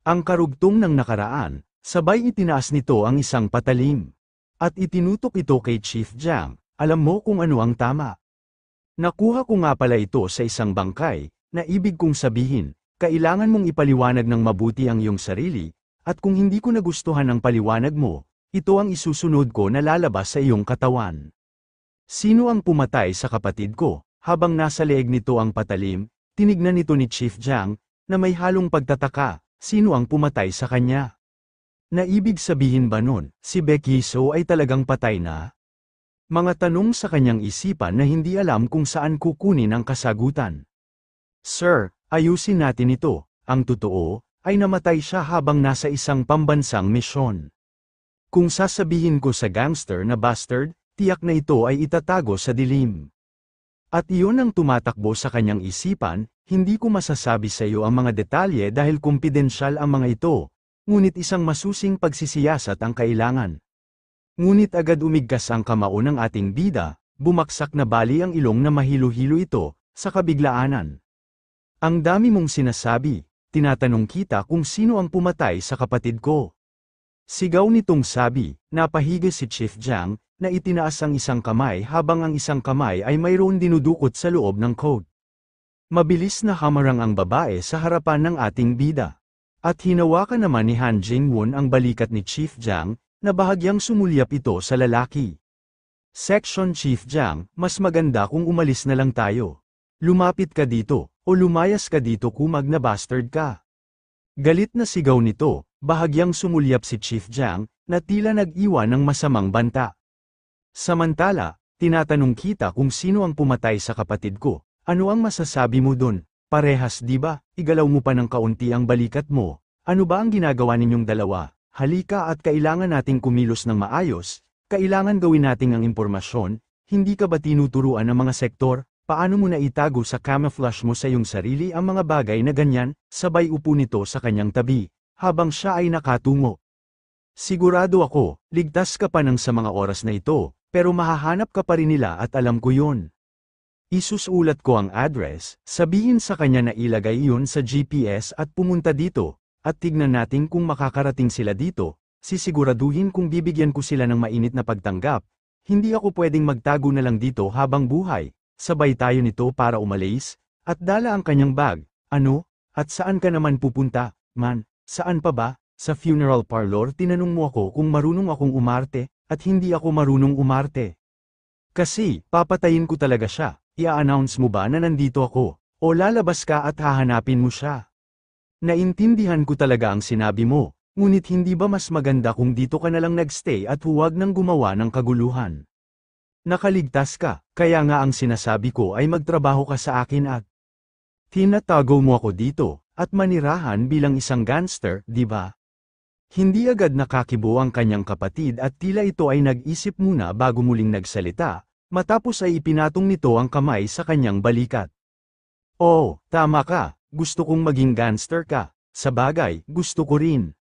Ang karugtong ng nakaraan, sabay itinaas nito ang isang patalim. At itinutok ito kay Chief Jiang, alam mo kung ano ang tama. Nakuha ko nga pala ito sa isang bangkay, na ibig kong sabihin, kailangan mong ipaliwanag ng mabuti ang iyong sarili, at kung hindi ko nagustuhan ang paliwanag mo, ito ang isusunod ko na lalabas sa iyong katawan. Sino ang pumatay sa kapatid ko? Habang nasa leeg nito ang patalim, tinignan nito ni Chief Jiang, na may halong pagtataka, sino ang pumatay sa kanya? Na ibig sabihin ba nun, si Becky So ay talagang patay na? Mga tanong sa kanyang isipan na hindi alam kung saan kukunin ang kasagutan. Sir, ayusin natin ito, ang totoo, ay namatay siya habang nasa isang pambansang misyon. Kung sasabihin ko sa gangster na bastard, tiyak na ito ay itatago sa dilim. At iyon ang tumatakbo sa kanyang isipan, hindi ko masasabi sa iyo ang mga detalye dahil kumpidensyal ang mga ito, ngunit isang masusing pagsisiyasat ang kailangan. Ngunit agad umigkas ang kamao ng ating bida, bumaksak na bali ang ilong na mahilo-hilo ito, sa kabiglaanan. Ang dami mong sinasabi, tinatanong kita kung sino ang pumatay sa kapatid ko. Sigaw nitong sabi, napahiga si Chief Jiang, na itinaas ang isang kamay habang ang isang kamay ay mayroon dinudukot sa loob ng coat. Mabilis na hamarang ang babae sa harapan ng ating bida. At hinawakan naman ni Han Jingwon ang balikat ni Chief Jiang, na bahagyang sumulyap ito sa lalaki. Section Chief Jiang, mas maganda kung umalis na lang tayo. Lumapit ka dito, o lumayas ka dito kumag na bastard ka. Galit na sigaw nito, bahagyang sumulyap si Chief Jiang, na tila nag-iwan ng masamang banta. Samantala, tinatanong kita kung sino ang pumatay sa kapatid ko, ano ang masasabi mo dun? Parehas di ba, igalaw mo pa ng kaunti ang balikat mo, ano ba ang ginagawa ninyong dalawa? Halika at kailangan nating kumilos ng maayos, kailangan gawin nating ang impormasyon, hindi ka ba tinuturuan ng mga sektor, paano mo na itago sa camouflage mo sa iyong sarili ang mga bagay na ganyan, sabay upo nito sa kanyang tabi, habang siya ay nakatungo. Sigurado ako, ligtas ka pa nang sa mga oras na ito, pero mahahanap ka pa rin nila at alam ko yun. Isusulat ko ang address, sabihin sa kanya na ilagay iyon sa GPS at pumunta dito, at tignan natin kung makakarating sila dito, sisiguraduhin kung bibigyan ko sila ng mainit na pagtanggap, hindi ako pwedeng magtago na lang dito habang buhay, sabay tayo nito para umalis, at dala ang kanyang bag, ano, at saan ka naman pupunta, man, saan pa ba, sa funeral parlor tinanong mo ako kung marunong akong umarte, at hindi ako marunong umarte. Kasi, papatayin ko talaga siya, i-announce mo ba na nandito ako, o lalabas ka at hahanapin mo siya? Naintindihan ko talaga ang sinabi mo, ngunit hindi ba mas maganda kung dito ka na lang nagstay at huwag nang gumawa ng kaguluhan? Nakaligtas ka, kaya nga ang sinasabi ko ay magtrabaho ka sa akin at tinatago mo ako dito, at manirahan bilang isang gangster, di ba? Hindi agad nakakibo ang kanyang kapatid at tila ito ay nag-isip muna bago muling nagsalita, matapos ay ipinatong nito ang kamay sa kanyang balikat. Oh, tama ka, gusto kong maging gangster ka, sa bagay, gusto ko rin.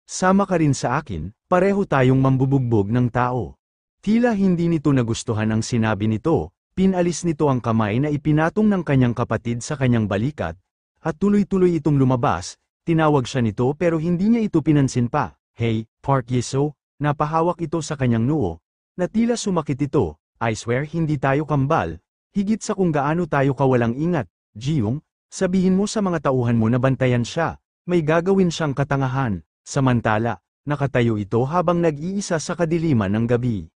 Sama ka rin sa akin, pareho tayong mambubugbog ng tao. Tila hindi nito nagustuhan ang sinabi nito, pinalis nito ang kamay na ipinatong ng kanyang kapatid sa kanyang balikat, at tuloy-tuloy itong lumabas. Tinawag siya nito pero hindi niya ito pinansin pa. Hey, Park Yeso, napahawak ito sa kanyang noo, na tila sumakit ito, I swear hindi tayo kambal, higit sa kung gaano tayo kawalang ingat, Jiyong, sabihin mo sa mga tauhan mo na bantayan siya, may gagawin siyang katangahan, samantala, nakatayo ito habang nag-iisa sa kadiliman ng gabi.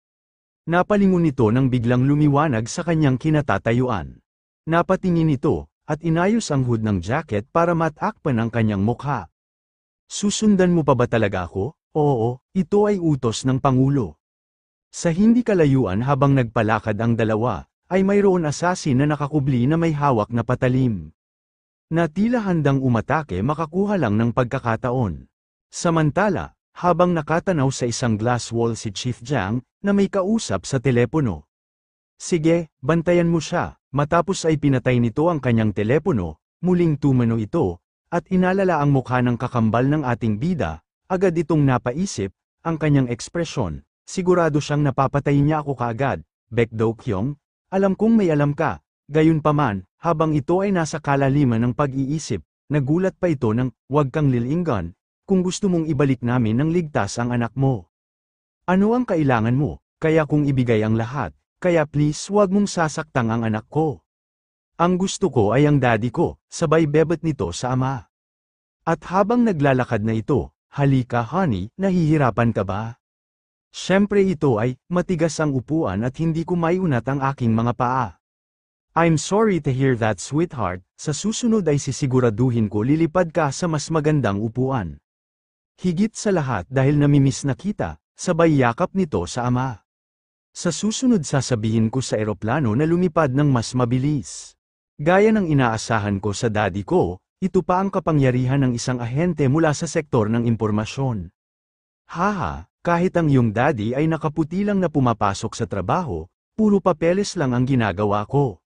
Napalingon ito nang biglang lumiwanag sa kanyang kinatatayuan. Napatingin ito, at inayos ang hood ng jacket para matakpan ang kanyang mukha. Susundan mo pa ba talaga ako? Oo, ito ay utos ng Pangulo. Sa hindi kalayuan habang nagpalakad ang dalawa, ay mayroon assassin na nakakubli na may hawak na patalim. Na tila handang umatake makakuha lang ng pagkakataon. Samantala, habang nakatanaw sa isang glass wall si Chief Jiang, na may kausap sa telepono. Sige, bantayan mo siya. Matapos ay pinatay nito ang kanyang telepono, muling tumano ito, at inalala ang mukha ng kakambal ng ating bida, agad itong napaisip, ang kanyang ekspresyon, sigurado siyang napapatay niya ako kaagad, Baekdo-kyung, alam kong may alam ka, gayunpaman, habang ito ay nasa kalaliman ng pag-iisip, Nagulat pa ito ng, "Huwag kang lilinggan, kung gusto mong ibalik namin ng ligtas ang anak mo. Ano ang kailangan mo, kaya kung ibigay ang lahat, kaya please huwag mong sasaktang ang anak ko. Ang gusto ko ay ang daddy ko," sabay bebet nito sa ama. At habang naglalakad na ito, "Halika honey, nahihirapan ka ba? Siyempre ito ay, matigas ang upuan at hindi ko maiunat ang aking mga paa. I'm sorry to hear that sweetheart, sa susunod ay sisiguraduhin ko lilipad ka sa mas magandang upuan. Higit sa lahat dahil namimiss na kita," sabay yakap nito sa ama. "Sa susunod sasabihin ko sa eroplano na lumipad ng mas mabilis. Gaya ng inaasahan ko sa daddy ko, ito pa ang kapangyarihan ng isang ahente mula sa sektor ng impormasyon. Haha, kahit ang iyong daddy ay nakaputi lang na pumapasok sa trabaho, puro papeles lang ang ginagawa ko.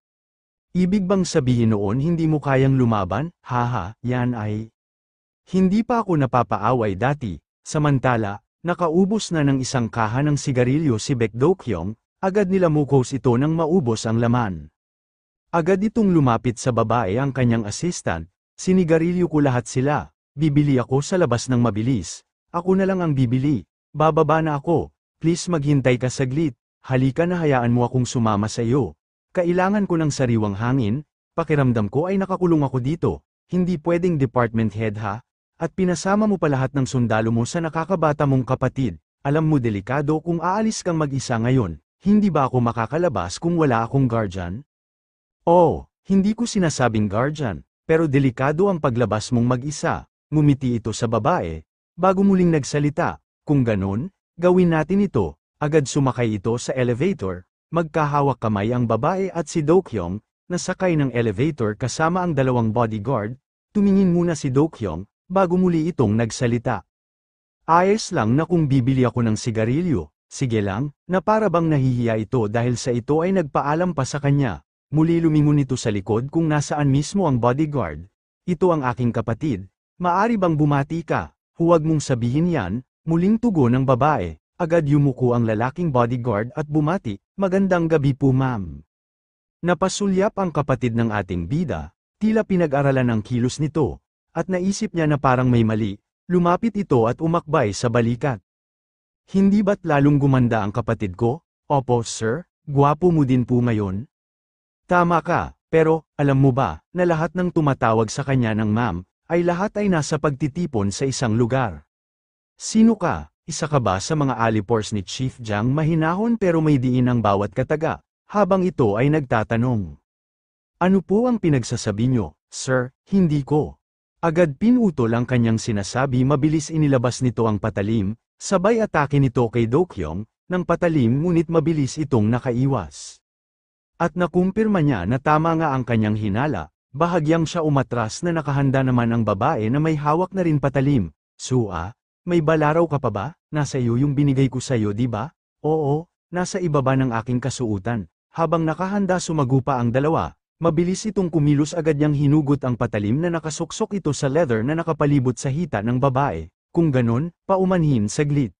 Ibig bang sabihin noon hindi mo kayang lumaban? Haha, yan ay. Hindi pa ako napapaaway dati, samantala, nakaubos na ng isang kaha ng sigarilyo si Baek Do-kyung, agad nilamukos ito nang maubos ang laman. Agad itong lumapit sa babae ang kanyang assistant, "Sinigarilyo ko lahat sila, bibili ako sa labas ng mabilis, ako na lang ang bibili, bababa na ako, please maghintay ka saglit, halika na hayaan mo akong sumama sa iyo. Kailangan ko ng sariwang hangin, pakiramdam ko ay nakakulong ako dito, hindi pwedeng department head ha, at pinasama mo pa lahat ng sundalo mo sa nakakabata mong kapatid, alam mo delikado kung aalis kang mag-isa ngayon, hindi ba ako makakalabas kung wala akong guardian?" "Oh, hindi ko sinasabing guardian, pero delikado ang paglabas mong mag-isa," ngumiti ito sa babae, bago muling nagsalita, "Kung ganon, gawin natin ito." Agad sumakay ito sa elevator, magkahawak kamay ang babae at si Do-kyung, nasakay ng elevator kasama ang dalawang bodyguard, tumingin muna si Do-kyung, bago muli itong nagsalita. "Ayos lang na kung bibili ako ng sigarilyo, sige lang," na para bang nahihiya ito dahil sa ito ay nagpaalam pa sa kanya. Muli lumingon ito sa likod kung nasaan mismo ang bodyguard. "Ito ang aking kapatid, maari bang bumati ka?" "Huwag mong sabihin yan," muling tugon ng babae, agad yumuko ang lalaking bodyguard at bumati, "Magandang gabi po ma'am." Napasulyap ang kapatid ng ating bida, tila pinag-aralan ang kilos nito, at naisip niya na parang may mali, lumapit ito at umakbay sa balikat. "Hindi ba't lalong gumanda ang kapatid ko?" "Opo sir, gwapo mo din po ngayon." "Tama ka, pero, alam mo ba, na lahat ng tumatawag sa kanya ng ma'am, ay lahat ay nasa pagtitipon sa isang lugar." "Sino ka? Isa ka ba sa mga alipors ni Chief Jang?" Mahinahon pero may diin ang bawat kataga, habang ito ay nagtatanong. "Ano po ang pinagsasabi nyo, sir?" "Hindi ko." Agad pinutol ang kanyang sinasabi, mabilis inilabas nito ang patalim, sabay atake nito kay Do-kyung, ng patalim ngunit mabilis itong nakaiwas. At nakumpirma niya na tama nga ang kanyang hinala, bahagyang siya umatras na nakahanda naman ang babae na may hawak na rin patalim. "Sua, may balaraw ka pa ba? Nasa iyo yung binigay ko sa iyo di ba?" "Oo, nasa ibaba ng aking kasuutan." Habang nakahanda sumagupa ang dalawa, mabilis itong kumilos, agad niyang hinugot ang patalim na nakasuksok ito sa leather na nakapalibot sa hita ng babae. Kung ganon, paumanhin saglit.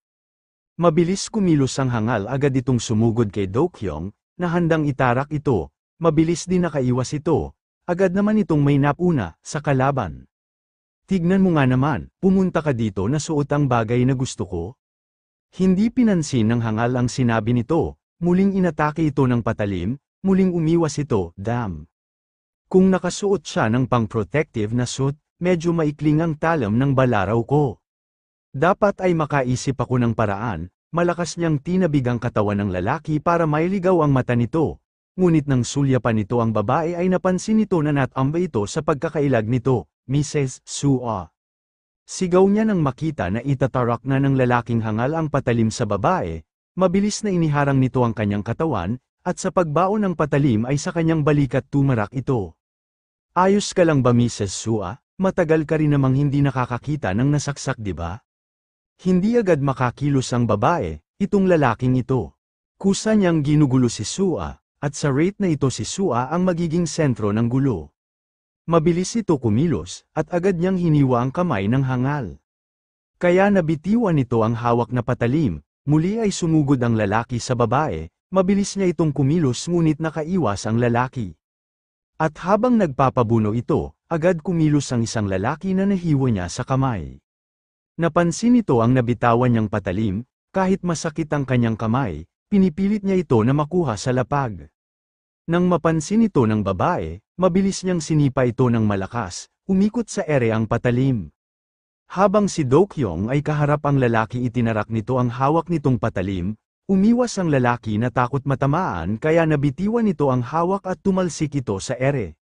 Mabilis kumilos ang hangal, agad itong sumugod kay Do-kyung, na handang itarak ito, mabilis din nakaiwas ito, agad naman itong may napuna, sa kalaban. "Tignan mo nga naman, pumunta ka dito na suot ang bagay na gusto ko." Hindi pinansin ng hangal ang sinabi nito, muling inatake ito ng patalim, muling umiwas ito, "Damn. Kung nakasuot siya ng pang-protective na suit, medyo maikling ang talam ng balaraw ko. Dapat ay makaisip ako ng paraan." Malakas niyang tinabig ang katawan ng lalaki para mailigaw ang mata nito, ngunit nang sulyapan nito ang babae ay napansin nito na natambay ito sa pagkakailag nito, "Mrs. Sua." Sigaw niya nang makita na itatarak na ng lalaking hangal ang patalim sa babae, mabilis na iniharang nito ang kanyang katawan, at sa pagbaon ng patalim ay sa kanyang balikat tumarak ito. "Ayos ka lang ba Mrs. Sua? Matagal ka rin namang hindi nakakakita ng nasaksak di ba?" Hindi agad makakilos ang babae, itong lalaking ito. Kusa niyang ginugulo si Sua, at sa rate na ito si Sua ang magiging sentro ng gulo. Mabilis ito kumilos, at agad niyang hiniwa ang kamay ng hangal. Kaya nabitiwan nito ang hawak na patalim, muli ay sumugod ang lalaki sa babae, mabilis niya itong kumilos ngunit nakaiwas ang lalaki. At habang nagpapabuno ito, agad kumilos ang isang lalaki na nahiwa niya sa kamay. Napansin nito ang nabitawan niyang patalim, kahit masakit ang kanyang kamay, pinipilit niya ito na makuha sa lapag. Nang mapansin ito ng babae, mabilis niyang sinipa ito ng malakas, umikot sa ere ang patalim. Habang si Do-kyung ay kaharap ang lalaki itinarak nito ang hawak nitong patalim, umiwas ang lalaki na takot matamaan kaya nabitiwan nito ang hawak at tumalsik ito sa ere.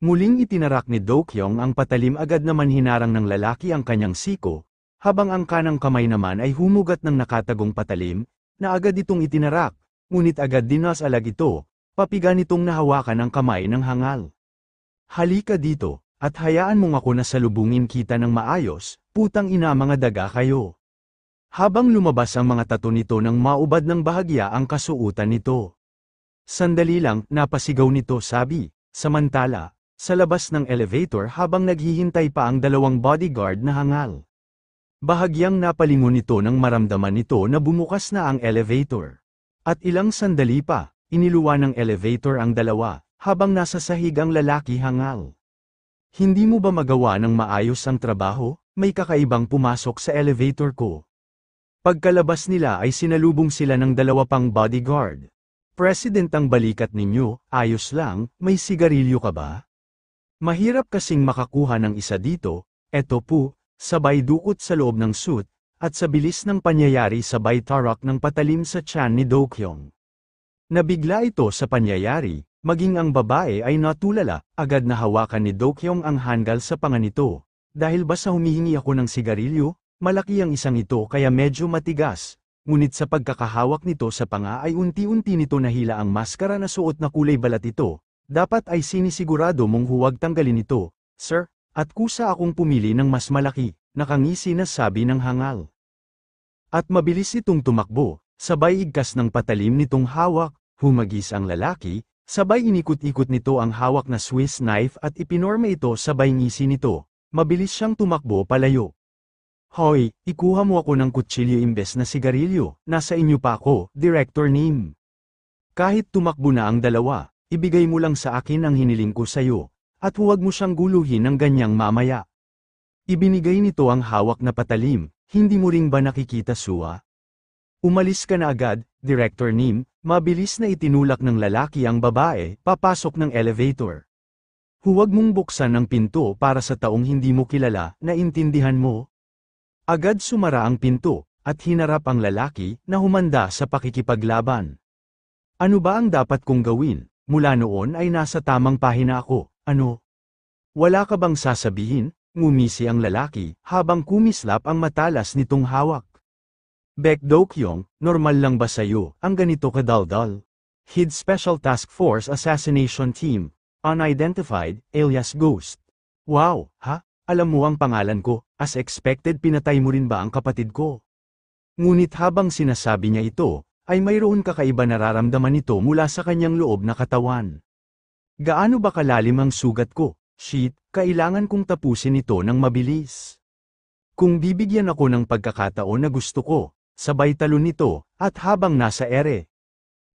Muling itinarak ni Do-kyung ang patalim agad naman hinarang ng lalaki ang kanyang siko, habang ang kanang kamay naman ay humugat ng nakatagong patalim, na agad itong itinarak, ngunit agad dinasalag ito, papiga nitong nahawakan ang kamay ng hangal. Halika dito, at hayaan mong ako na salubungin kita ng maayos, putang ina mga daga kayo. Habang lumabas ang mga tato nito nang maubad ng bahagya ang kasuutan nito. Sandali lang, napasigaw nito sabi, samantala, sa labas ng elevator habang naghihintay pa ang dalawang bodyguard na hangal. Bahagyang napalingon nito nang maramdaman nito na bumukas na ang elevator. At ilang sandali pa, iniluwa ng elevator ang dalawa, habang nasa sahig ang lalaki hangal. Hindi mo ba magawa ng maayos ang trabaho? May kakaibang pumasok sa elevator ko. Pagkalabas nila ay sinalubong sila ng dalawa pang bodyguard. President ang balikat ninyo, ayos lang, may sigarilyo ka ba? Mahirap kasing makakuha ng isa dito, eto po, sabay dukot sa loob ng suit, at sa bilis ng panyayari sabay tarak ng patalim sa tiyan ni Do-kyung. Nabigla ito sa panyayari, maging ang babae ay natulala, agad na hawakan ni Do-kyung ang handle sa panga nito. Dahil ba sa humihingi ako ng sigarilyo, malaki ang isang ito kaya medyo matigas, ngunit sa pagkakahawak nito sa panga ay unti-unti nito nahila ang maskara na suot na kulay balat ito. Dapat ay sinisigurado mong huwag tanggalin ito, sir, at kusa akong pumili ng mas malaki, nakangisi na sabi ng hangal. At mabilis itong tumakbo, sabay igkas ng patalim nitong hawak, humagis ang lalaki, sabay inikot-ikot nito ang hawak na Swiss knife at ipinorma ito sabay ngisi nito, mabilis siyang tumakbo palayo. Hoy, ikuha mo ako ng kutsilyo imbes na sigarilyo, nasa inyo pa ako, Director Nim. Kahit tumakbo na ang dalawa, ibigay mo lang sa akin ang hiniling ko sayo, at huwag mo siyang guluhin ng ganyang mamaya. Ibinigay nito ang hawak na patalim, hindi mo ring ba nakikita suwa? Umalis ka na agad, Director Nim, mabilis na itinulak ng lalaki ang babae, papasok ng elevator. Huwag mong buksan ang pinto para sa taong hindi mo kilala, naintindihan mo? Agad sumara ang pinto, at hinarap ang lalaki, na humanda sa pakikipaglaban. Ano ba ang dapat kong gawin? Mula noon ay nasa tamang pahina ako, ano? Wala ka bang sasabihin? Ngumisi ang lalaki, habang kumislap ang matalas nitong hawak. Baek Do-kyung, normal lang ba sa'yo, ang ganito kadaldal? HID Special Task Force Assassination Team, Unidentified, alias Ghost. Wow, ha? Alam mo ang pangalan ko, as expected pinatay mo rin ba ang kapatid ko? Ngunit habang sinasabi niya ito, ay mayroon kakaiba nararamdaman nito mula sa kanyang loob na katawan. Gaano ba kalalim ang sugat ko? Shit, kailangan kong tapusin ito ng mabilis. Kung bibigyan ako ng pagkakataon na gusto ko, sabay talon nito, at habang nasa ere.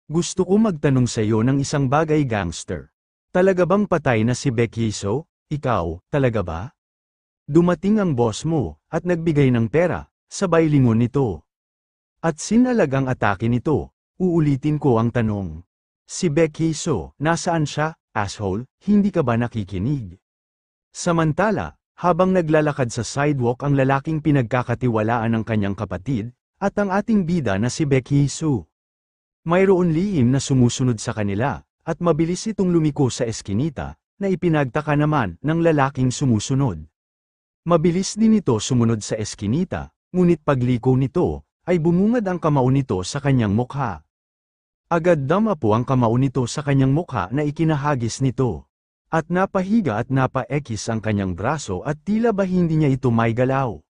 Gusto ko magtanong sa iyo ng isang bagay gangster. Talaga bang patay na si Baek Hee-soo? Ikaw, talaga ba? Dumating ang boss mo, at nagbigay ng pera, sabay lingon nito. At sinalag ang atake nito, uulitin ko ang tanong. Si Baek Hee-soo, nasaan siya, asshole, hindi ka ba nakikinig? Samantala, habang naglalakad sa sidewalk ang lalaking pinagkakatiwalaan ng kanyang kapatid, at ang ating bida na si Baek Hee-soo. Mayroon lihim na sumusunod sa kanila, at mabilis itong lumiko sa eskinita, na ipinagtaka naman ng lalaking sumusunod. Mabilis din ito sumunod sa eskinita, ngunit pagliko nito, ay bumungad ang kamao nito sa kanyang mukha. Agad dama po ang kamao nito sa kanyang mukha na ikinahagis nito. At napahiga at napaekis ang kanyang braso at tila ba hindi niya ito may galaw.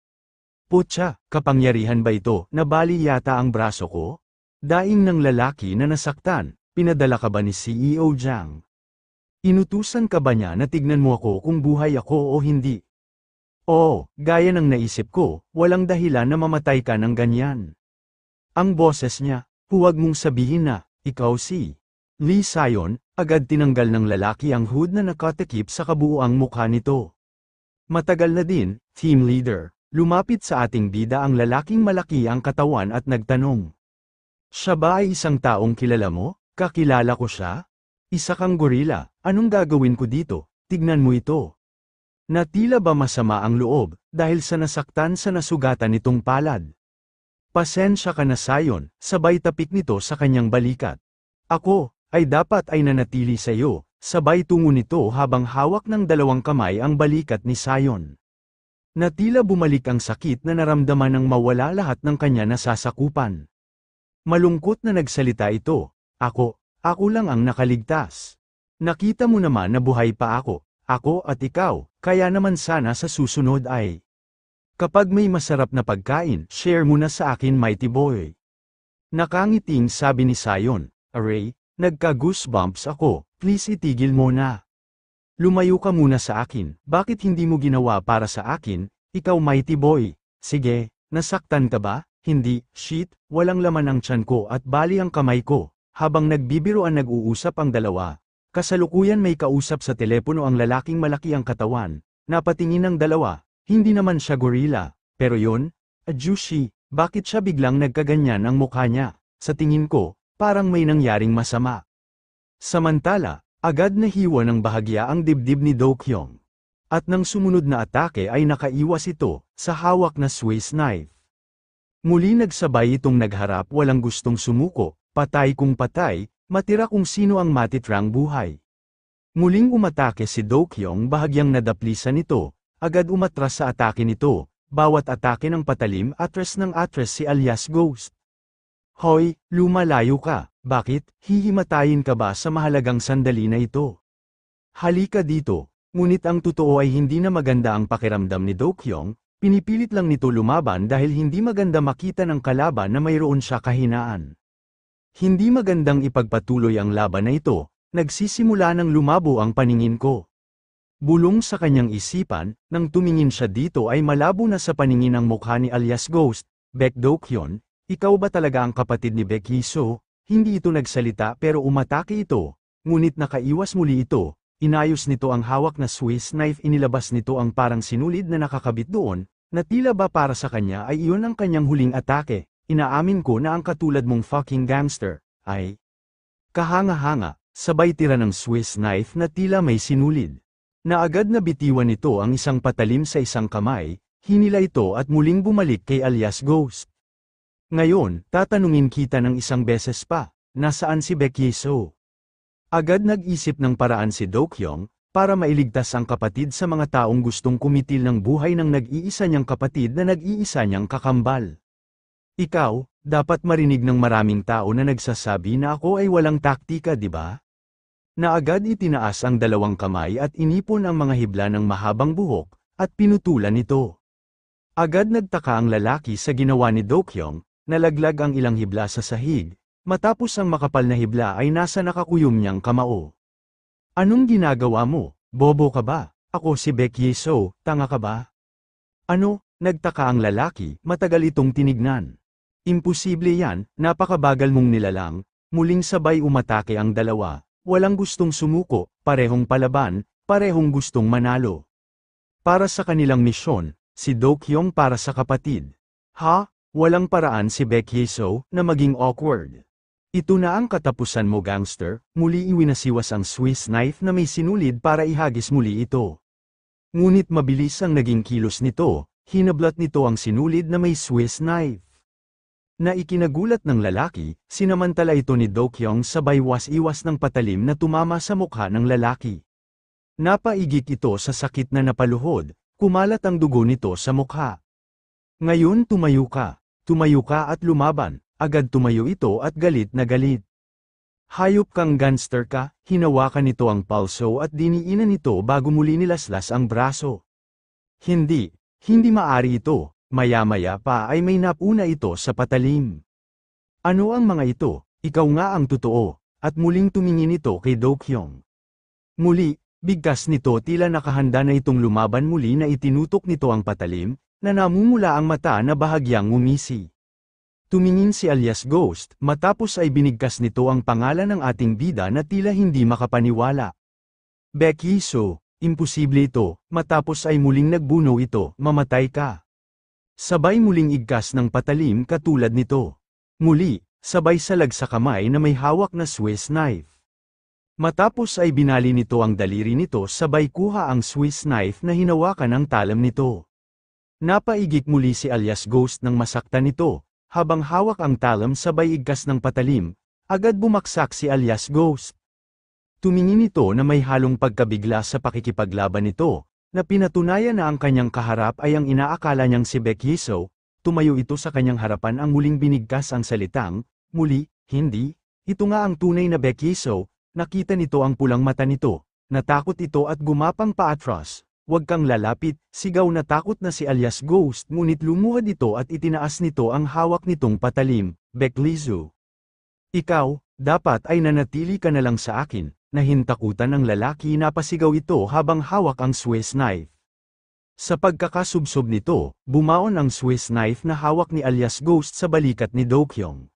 Putya, kapangyarihan ba ito, nabali yata ang braso ko? Daing ng lalaki na nasaktan, pinadala ka ba ni CEO Jang? Inutusan ka ba niya na tignan mo ako kung buhay ako o hindi? Oo, gaya ng naisip ko, walang dahilan na mamatay ka ng ganyan. Ang boses niya, huwag mong sabihin na, ikaw si Lee Sayon, Agad tinanggal ng lalaki ang hood na nakatakip sa kabuuang mukha nito. Matagal na din, team leader. Lumapit sa ating bida ang lalaking malaki ang katawan at nagtanong. Siya ba ay isang taong kilala mo? Kakilala ko siya? Isa kang gorila, anong gagawin ko dito? Tignan mo ito. Na tila ba masama ang loob, dahil sa nasaktan sa nasugatan nitong palad. Pasensya ka na Sion, sabay tapik nito sa kanyang balikat. Ako, ay dapat ay nanatili sa iyo, sabay tungo nito habang hawak ng dalawang kamay ang balikat ni Sion. Na tila bumalik ang sakit na naramdaman nang mawala lahat ng kanya nasasakupan. Malungkot na nagsalita ito, ako lang ang nakaligtas. Nakita mo naman na buhay pa ako at ikaw, kaya naman sana sa susunod ay. Kapag may masarap na pagkain, share mo na sa akin mighty boy. Nakangiting sabi ni Sion, Aray, nagka-goosebumps ako, please itigil mo na. Lumayo ka muna sa akin, bakit hindi mo ginawa para sa akin, ikaw mighty boy? Sige, nasaktan ka ba? Hindi, shit, walang laman ang tiyan ko at bali ang kamay ko. Habang nagbibiroan nag-uusap ang dalawa, kasalukuyan may kausap sa telepono ang lalaking malaki ang katawan, napatingin ang dalawa, hindi naman siya gorilla, pero yun, Ajushi, bakit siya biglang nagkaganyan ang mukha niya? Sa tingin ko, parang may nangyaring masama. Samantala, agad nahiwa ng bahagya ang dibdib ni Do-kyung. At nang sumunod na atake ay nakaiwas ito, sa hawak na Swiss knife. Muli nagsabay itong nagharap walang gustong sumuko, patay kung patay, matira kung sino ang matitrang buhay. Muling umatake si Do-kyung bahagyang nadaplisan nito, agad umatras sa atake nito, bawat atake ng patalim atras ng atras si alias Ghost. Hoy, lumalayo ka, bakit, hihimatayin ka ba sa mahalagang sandali na ito? Halika dito, ngunit ang totoo ay hindi na maganda ang pakiramdam ni Do-kyung, pinipilit lang nito lumaban dahil hindi maganda makita ng kalaban na mayroon siya kahinaan. Hindi magandang ipagpatuloy ang laban na ito, nagsisimula ng lumabo ang paningin ko. Bulong sa kanyang isipan, nang tumingin siya dito ay malabo na sa paningin ang mukha ni alias Ghost, Baek Do-kyung. Ikaw ba talaga ang kapatid ni Baek Hee-soo? Hindi ito nagsalita pero umatake ito, ngunit nakaiwas muli ito, inayos nito ang hawak na Swiss knife inilabas nito ang parang sinulid na nakakabit doon, na tila ba para sa kanya ay iyon ang kanyang huling atake, inaamin ko na ang katulad mong fucking gangster, ay kahanga-hanga, sabay tira ng Swiss knife na tila may sinulid. Na agad na bitiwan nito ang isang patalim sa isang kamay, hinila ito at muling bumalik kay alias Ghost. Ngayon, tatanungin kita ng isang beses pa, nasaan si Baek Hee-soo? Agad nag-isip ng paraan si Do-kyung, para mailigtas ang kapatid sa mga taong gustong kumitil ng buhay ng nag-iisa niyang kapatid na nag-iisa niyang kakambal. Ikaw, dapat marinig ng maraming tao na nagsasabi na ako ay walang taktika, di ba? Na agad itinaas ang dalawang kamay at inipon ang mga hibla ng mahabang buhok, at pinutulan ito. Agad nagtaka ang lalaki sa ginawa ni Do-kyung, nalaglag ang ilang hibla sa sahig, matapos ang makapal na hibla ay nasa nakakuyom niyang kamao. Anong ginagawa mo? Bobo ka ba? Ako si Baek Hee-soo, tanga ka ba? Ano? Nagtaka ang lalaki, matagal itong tinignan. Imposible yan, napakabagal mong nilalang, muling sabay umatake ang dalawa, walang gustong sumuko, parehong palaban, parehong gustong manalo. Para sa kanilang misyon, si Do-kyung para sa kapatid. Ha? Walang paraan si Baek Hee-soo na maging awkward. Ito na ang katapusan mo gangster, muli iwinasiwas ang Swiss knife na may sinulid para ihagis muli ito. Ngunit mabilis ang naging kilos nito, hinablat nito ang sinulid na may Swiss knife. Na ikinagulat ng lalaki, sinamantala ito ni Do-kyung sabay was-iwas ng patalim na tumama sa mukha ng lalaki. Napaigik ito sa sakit na napaluhod, kumalat ang dugo nito sa mukha. Ngayon tumayo ka at lumaban, agad tumayo ito at galit na galit. Hayop kang gangster ka, hinawakan nito ang palso at diniinan nito bago muli nilaslas ang braso. Hindi maari ito, maya-maya pa ay may napuna ito sa patalim. Ano ang mga ito? Ikaw nga ang totoo, at muling tumingin ito kay Do-kyung. Muli, bigkas nito tila nakahanda na itong lumaban muli na itinutok nito ang patalim, na namumula ang mata na bahagyang umisi. Tumingin si alias Ghost, matapos ay binigkas nito ang pangalan ng ating bida na tila hindi makapaniwala. Becky So, imposible ito, matapos ay muling nagbuno ito, mamatay ka. Sabay muling igkas ng patalim katulad nito. Muli, sabay salag sa kamay na may hawak na Swiss knife. Matapos ay binali nito ang daliri nito sabay kuha ang Swiss knife na hinawakan ang talam nito. Napaigik muli si alias Ghost nang masaktan nito, habang hawak ang talam sabay igkas ng patalim, agad bumaksak si alias Ghost. Tumingin ito na may halong pagkabigla sa pakikipaglaban nito, na pinatunayan na ang kanyang kaharap ay ang inaakala niyang si Becky So. Tumayo ito sa kanyang harapan ang muling binigkas ang salitang, muli, hindi, ito nga ang tunay na Becky So. Nakita nito ang pulang mata nito, natakot ito at gumapang paatras. Huwag kang lalapit, sigaw na takot na si alias Ghost ngunit lumuhad ito at itinaas nito ang hawak nitong patalim, Beklizo. Ikaw, dapat ay nanatili ka na lang sa akin, nahintakutan ang lalaki na pasigaw ito habang hawak ang Swiss knife. Sa pagkakasubsob nito, bumaon ang Swiss knife na hawak ni alias Ghost sa balikat ni Do-kyung.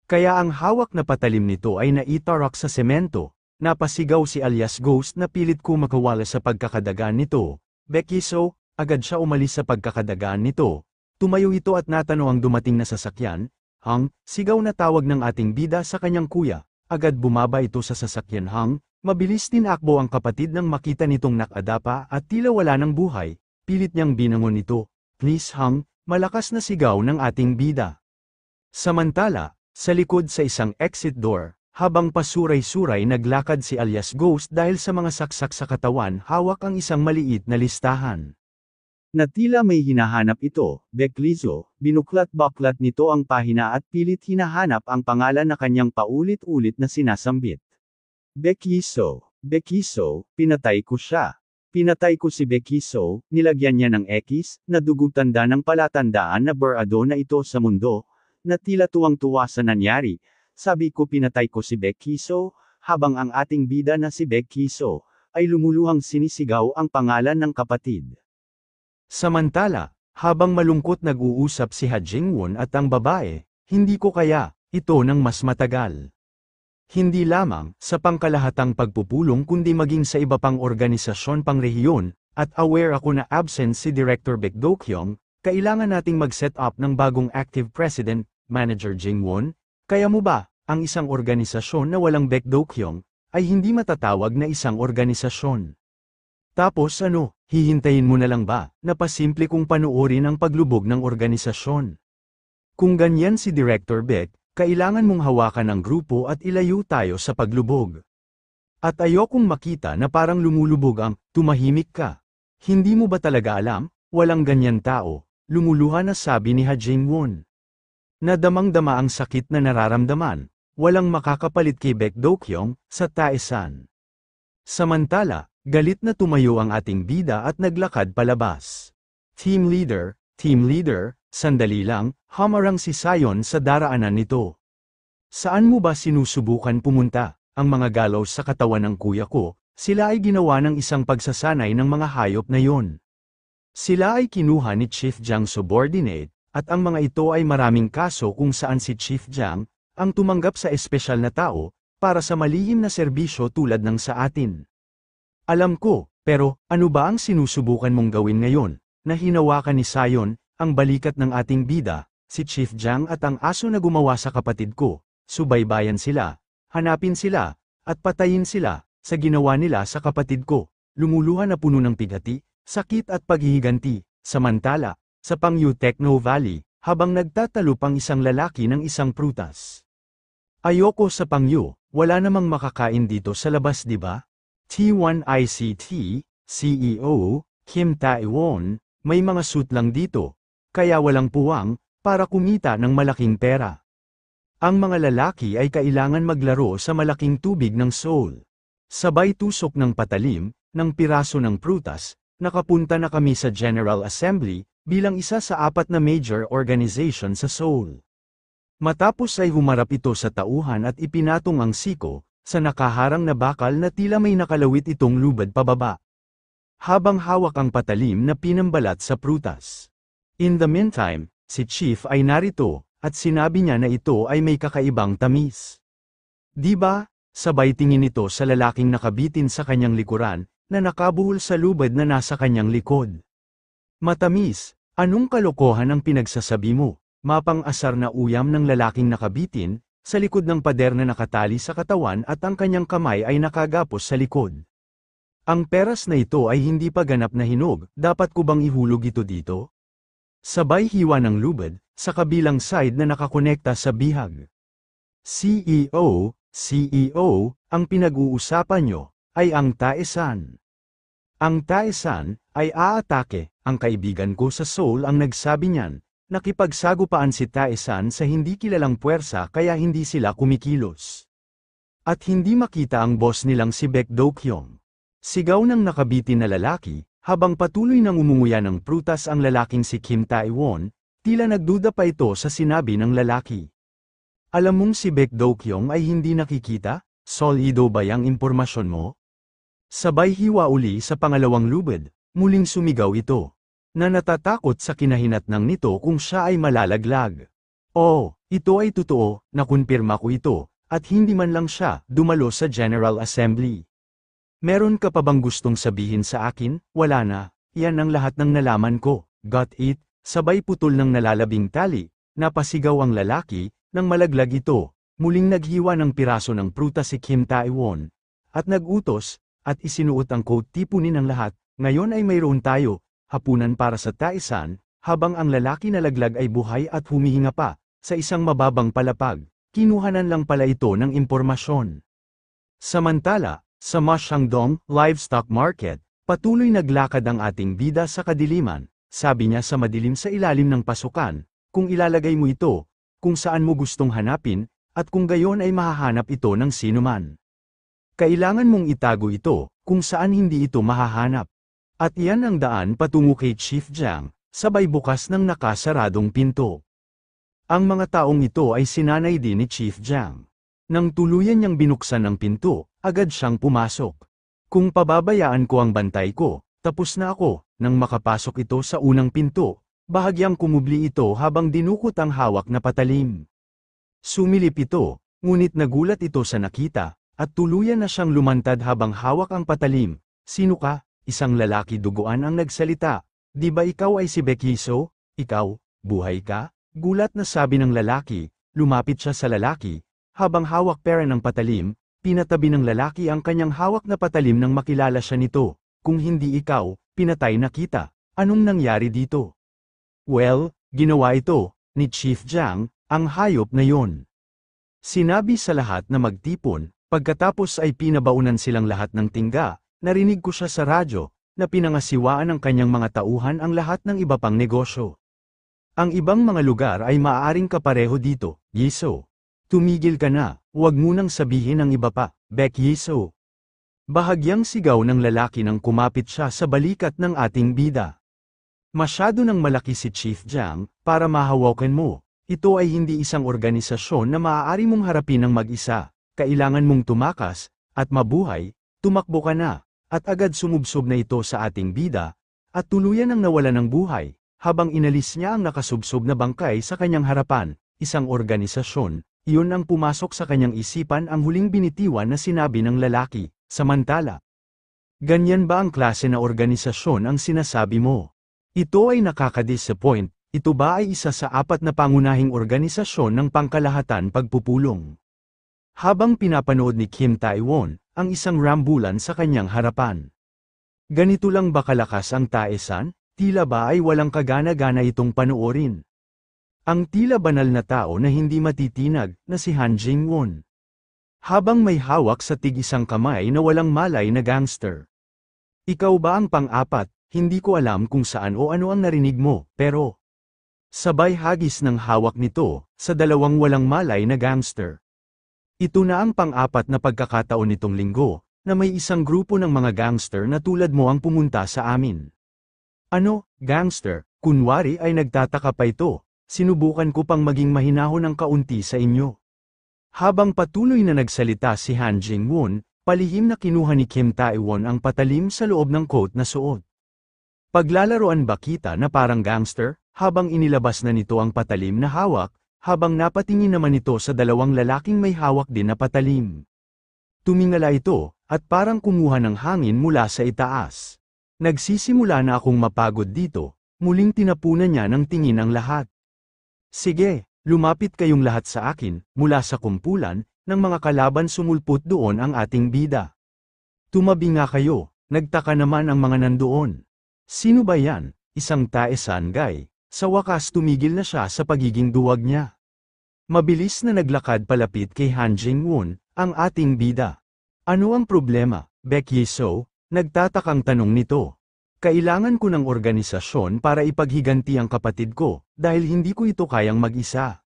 Kaya ang hawak na patalim nito ay naitarak sa semento, napasigaw si alias Ghost na pilit ko makawala sa pagkakadagaan nito. Becky So, agad siya umalis sa pagkakadagaan nito. Tumayo ito at natanong ang dumating na sasakyan. Sigaw na tawag ng ating bida sa kanyang kuya. Agad bumaba ito sa sasakyan. Mabilis tinakbo ang kapatid nang makita nitong nakadapa at tila wala ng buhay. Pilit niyang binangon ito. Please malakas na sigaw ng ating bida. Samantala, sa likod sa isang exit door, habang pasuray-suray naglakad si alias Ghost dahil sa mga saksak sa katawan hawak ang isang maliit na listahan. Na tila may hinahanap ito, Beklizo, binuklat-baklat nito ang pahina at pilit hinahanap ang pangalan na kanyang paulit-ulit na sinasambit. Beklizo, pinatay ko siya. Pinatay ko si Beklizo, nilagyan niya ng X, na dugutanda ng palatandaan na burado na ito sa mundo, na tila tuwang-tuwa sa nangyari. Sabi ko pinatay ko si Beklizo, habang ang ating bida na si Beklizo, ay lumuluhang sinisigaw ang pangalan ng kapatid. Samantala, habang malungkot nag-uusap si Ha Jingwon at ang babae, hindi ko kaya, ito ng mas matagal. Hindi lamang sa pangkalahatang pagpupulong kundi maging sa iba pang organisasyon pang rehiyon, at aware ako na absent si Director Baek Do-kyung, kailangan nating mag-set up ng bagong active president, Manager Jingwon. Kaya mo ba, ang isang organisasyon na walang Baek Do-kyung, ay hindi matatawag na isang organisasyon? Tapos hihintayin mo na lang ba, na pasimple kong panuorin ang paglubog ng organisasyon? Kung ganyan si Director Baek, kailangan mong hawakan ang grupo at ilayo tayo sa paglubog. At ayokong makita na parang lumulubog ang, tumahimik ka. Hindi mo ba talaga alam, walang ganyan tao, lumuluha na sabi ni Ha Jingwon. Nadamang-dama ang sakit na nararamdaman, walang makakapalit kay Baek Do-kyung, sa taesan. Samantala, galit na tumayo ang ating bida at naglakad palabas. Team leader, sandali lang, hamarang si Sayon sa daraanan nito. Saan mo ba sinusubukan pumunta? Ang mga galaw sa katawan ng kuya ko, sila ay ginawa ng isang pagsasanay ng mga hayop na yon. Sila ay kinuha ni Chief Jiang subordinate, at ang mga ito ay maraming kaso kung saan si Chief Jiang, ang tumanggap sa espesyal na tao, para sa malihim na serbisyo tulad ng sa atin. Alam ko, pero, ano ba ang sinusubukan mong gawin ngayon, na hinawakan ni Sayon, ang balikat ng ating bida, si Chief Jiang at ang aso na gumawa sa kapatid ko, subaybayan sila, hanapin sila, at patayin sila, sa ginawa nila sa kapatid ko, lumuluha na puno ng pigati, sakit at paghihiganti, samantala, sa Pangyu Techno Valley, habang nagtatalop ang isang lalaki ng isang prutas. Ayoko sa Pangyu, wala namang makakain dito sa labas di ba? T1ICT, CEO, Kim Tae-won, may mga suit lang dito, kaya walang puwang, para kumita ng malaking pera. Ang mga lalaki ay kailangan maglaro sa malaking tubig ng Seoul. Sabay tusok ng patalim, ng piraso ng prutas, nakapunta na kami sa General Assembly, bilang isa sa 4 na major organization sa Seoul. Matapos ay humarap ito sa tauhan at ipinatong ang siko, sa nakaharang na bakal na tila may nakalawit itong lubad pababa. Habang hawak ang patalim na pinambalat sa prutas. In the meantime, si Chief ay narito, at sinabi niya na ito ay may kakaibang tamis. Di ba? Sabay tingin nito sa lalaking nakabitin sa kanyang likuran, na nakabuhol sa lubad na nasa kanyang likod. Matamis, anong kalokohan ang pinagsasabi mo? Mapang-asar na uyam ng lalaking nakabitin, sa likod ng pader na nakatali sa katawan at ang kanyang kamay ay nakagapos sa likod. Ang peras na ito ay hindi pa ganap na hinog, dapat ko bang ihulog ito dito? Sabay hiwa ng lubad, sa kabilang side na nakakonekta sa bihag. CEO, ang pinag-uusapan nyo, ay ang taesan. Ang taesan, ay aatake, ang kaibigan ko sa Seoul ang nagsabi niyan. Nakipagsagupaan si Taesan sa hindi kilalang puwersa kaya hindi sila kumikilos. At hindi makita ang boss nilang si Baek Do-kyung. Sigaw ng nakabitin na lalaki, habang patuloy nang umunguya ng prutas ang lalaking si Kim Tae-won, tila nagduda pa ito sa sinabi ng lalaki. Alam mong si Baek Do-kyung ay hindi nakikita? Solido ba yang impormasyon mo? Sabay hiwa uli sa pangalawang lubad, muling sumigaw ito. Na natatakot sa kinahinatnang nito kung siya ay malalaglag. Oh, ito ay totoo, nakumpirma ko ito, at hindi man lang siya dumalo sa General Assembly. Meron ka pa bang gustong sabihin sa akin? Wala na, yan ang lahat ng nalaman ko. Got it? Sabay putol ng nalalabing tali, napasigaw ang lalaki, nang malaglag ito, muling naghiwa ng piraso ng pruta si Kim Tae-won, at nagutos, at isinuot ang coat tipunin ng lahat, ngayon ay mayroon tayo. Hapunan para sa Taesan, habang ang lalaki na laglag ay buhay at humihinga pa, sa isang mababang palapag, kinuhanan lang pala ito ng impormasyon. Samantala, sa Masyangdong Livestock Market, patuloy naglakad ang ating bida sa kadiliman, sabi niya sa madilim sa ilalim ng pasukan, kung ilalagay mo ito, kung saan mo gustong hanapin, at kung gayon ay mahahanap ito ng sinuman. Kailangan mong itago ito, kung saan hindi ito mahahanap. At iyan ang daan patungo kay Chief Jiang, sabay bukas ng nakasaradong pinto. Ang mga taong ito ay sinanay din ni Chief Jiang. Nang tuluyan niyang binuksan ang pinto, agad siyang pumasok. Kung pababayaan ko ang bantay ko, tapos na ako. Nang makapasok ito sa unang pinto, bahagyang kumubli ito habang dinukot ang hawak na patalim. Sumilip ito, ngunit nagulat ito sa nakita, at tuluyan na siyang lumantad habang hawak ang patalim. Sino ka? Isang lalaki duguan ang nagsalita. Di ba ikaw ay si Baek Hee-soo? Ikaw, buhay ka? Gulat na sabi ng lalaki, lumapit siya sa lalaki. Habang hawak pera ng patalim, pinatabi ng lalaki ang kanyang hawak na patalim nang makilala siya nito. Kung hindi ikaw, pinatay na kita. Anong nangyari dito? Well, ginawa ito, ni Chief Jiang, ang hayop na yon. Sinabi sa lahat na magtipon, pagkatapos ay pinabaunan silang lahat ng tingga. Narinig ko siya sa radyo, na pinangasiwaan ng kanyang mga tauhan ang lahat ng iba pang negosyo. Ang ibang mga lugar ay maaaring kapareho dito, Hee-soo. Tumigil ka na, huwag munang sabihin ang iba pa, Baek Hee-soo. Bahagyang sigaw ng lalaki nang kumapit siya sa balikat ng ating bida. Masyado nang malaki si Chief Jiang, para mahawakan mo. Ito ay hindi isang organisasyon na maaari mong harapin ng mag-isa. Kailangan mong tumakas, at mabuhay, tumakbo ka na. At agad sumubsob na ito sa ating bida, at tuluyan ang nawala ng buhay, habang inalis niya ang nakasubsob na bangkay sa kanyang harapan, isang organisasyon, iyon ang pumasok sa kanyang isipan ang huling binitiwan na sinabi ng lalaki, samantala. Ganyan ba ang klase na organisasyon ang sinasabi mo? Ito ay nakaka-disappoint, ito ba ay isa sa 4 na pangunahing organisasyon ng pangkalahatan pagpupulong? Habang pinapanood ni Kim Tae-won, ang isang rambulan sa kanyang harapan. Ganito lang ba kalakas ang Taesan? Tila ba ay walang kagana-gana itong panoorin? Ang tila banal na tao na hindi matitinag, na si Han Jing-won. Habang may hawak sa tig-isang kamay na walang malay na gangster. Ikaw ba ang pang-4? Hindi ko alam kung saan o ano ang narinig mo, pero sabay hagis ng hawak nito, sa 2 walang malay na gangster. Ito na ang pang-4 na pagkakataon nitong linggo, na may isang grupo ng mga gangster na tulad mo ang pumunta sa amin. Ano, gangster? Kunwari ay nagtataka pa ito, sinubukan ko pang maging mahinahon ng kaunti sa inyo. Habang patuloy na nagsalita si Han Jing-won, palihim na kinuha ni Kim Tae-won ang patalim sa loob ng coat na suot. Paglalaroan ba kita na parang gangster, habang inilabas na nito ang patalim na hawak, habang napatingin naman ito sa dalawang lalaking may hawak din na patalim. Tumingala ito, at parang kumuha ng hangin mula sa itaas. Nagsisimula na akong mapagod dito, muling tinapunan niya ng tingin ang lahat. Sige, lumapit kayong lahat sa akin, mula sa kumpulan, ng mga kalaban sumulpot doon ang ating bida. Tumabi nga kayo, nagtaka naman ang mga nandoon. Sino ba yan? Isang taesan guy. Sa wakas tumigil na siya sa pagiging duwag niya. Mabilis na naglakad palapit kay Han Jing-won, ang ating bida. Ano ang problema, Baek Yi-so? Nagtatakang tanong nito. Kailangan ko ng organisasyon para ipaghiganti ang kapatid ko, dahil hindi ko ito kayang mag-isa.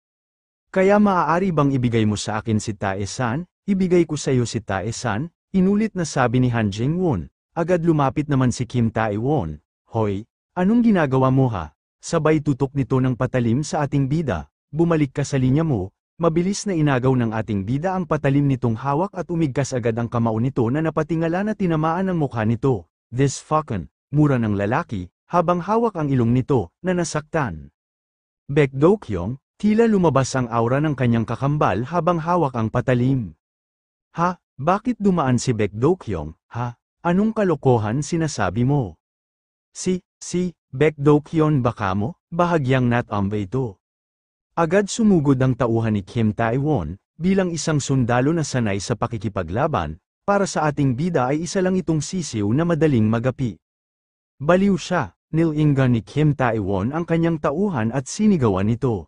Kaya maaari bang ibigay mo sa akin si Tae-san? Ibigay ko sa iyo si Tae-san? Inulit na sabi ni Han Jing-won. Agad lumapit naman si Kim Tae-won. Hoy, anong ginagawa mo ha? Sabay tutok nito ng patalim sa ating bida. Bumalik ka sa linya mo. Mabilis na inagaw ng ating bida ang patalim nitong hawak at umigkas agad ang kamao nito na napatingala na tinamaan ang mukha nito. This fucking, mura ng lalaki, habang hawak ang ilong nito, na nasaktan. Baek Do-kyung, tila lumabas ang aura ng kanyang kakambal habang hawak ang patalim. Ha? Bakit dumaan si Baek Do-kyung, ha? Anong kalokohan sinasabi mo? Si Baek Do-kyung baka mo? Bahagyang natamba ito. Agad sumugod ang tauhan ni Kim Tae-won, bilang isang sundalo na sanay sa pakikipaglaban, para sa ating bida ay isa lang itong sisiw na madaling magapi. Baliw siya, nilingan ni Kim Tae-won ang kanyang tauhan at sinigawan nito.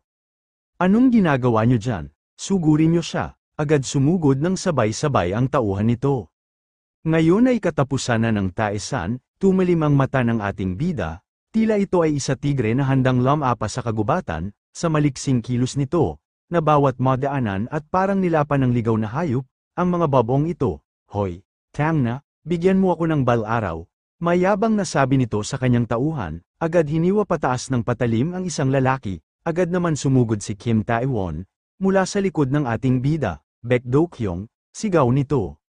Anong ginagawa niyo dyan? Sugurin niyo siya. Agad sumugod ng sabay-sabay ang tauhan nito. Ngayon ay katapusan na ng Tae-san, tumalim ang mata ng ating bida, tila ito ay isa tigre na handang lumapa sa kagubatan, sa maliksing kilos nito, na bawat madaanan at parang nilapan ng ligaw na hayop, ang mga babong ito. Hoy, tang na, bigyan mo ako ng bal-araw. Mayabang na sabi nito sa kanyang tauhan, agad hiniwa pataas ng patalim ang isang lalaki, agad naman sumugod si Kim Tae-won, mula sa likod ng ating bida. Baek Do-kyung, sigaw nito.